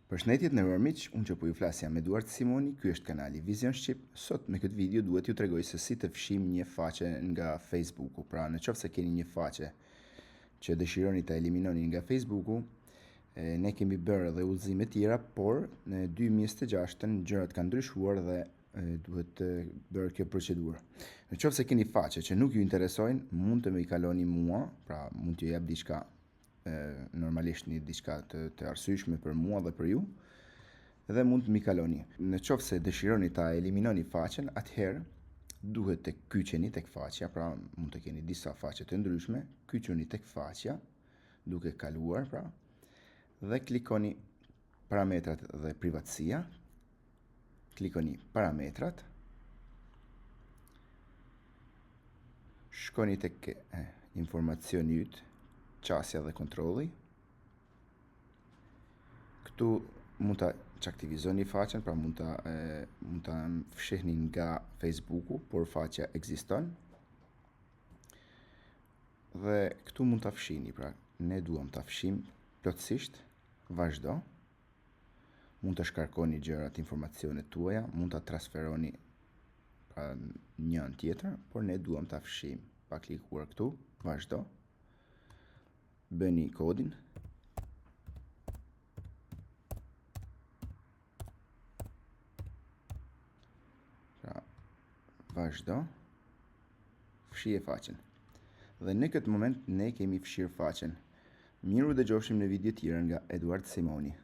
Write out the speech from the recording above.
Përshëndetje nderuar miq, unë që po ju flas jam Eduard Simoni, ky është kanali Vision Shqip. Sot me këtë video duhet ju tregoj se si të fshim një faqe nga Facebooku. Pra, nëse keni një faqe që dëshironi ta eliminoni nga Facebooku, ne kemi bërë edhe udhëzime të tjera, por në 2026 gjërat kanë ndryshuar dhe duhet të bërë kjo procedurë. Nëse keni faqe që nuk ju interesojnë, mund të më i kaloni mua, pra mund t'ju jap diçka normalisht një diçka të arsyeshme për mua dhe për ju, dhe mund të mi kaloni. Nëse dëshironi ta eliminoni faqen, atëherë duhet të kyçeni tek faqja, pra mund të keni disa faqe të ndryshme, kyçuni tek faqja duke kaluar, pra, dhe klikoni parametrat dhe privatësia, klikoni parametrat, shkoni tek informacioni yt, qasja dhe kontrolli. Këtu mund ta çaktivizoni faqen, pra mund ta fshihni nga Facebooku, por faqja ekziston. Dhe këtu mund ta fshihni, pra ne duam ta fshim plotësisht, vazhdo. Mund të shkarkoni gjërat, informacionet tuaja, mund ta transferoni pra njën tjetër, por ne duam ta fshim. Pa klikuar këtu, vazhdo. Bëni kodin. Pra, vazhdo. Fshije faqen. Dhe në këtë moment ne kemi fshirë faqen. Miru dëgjofshim në video tjera nga Eduard Simoni.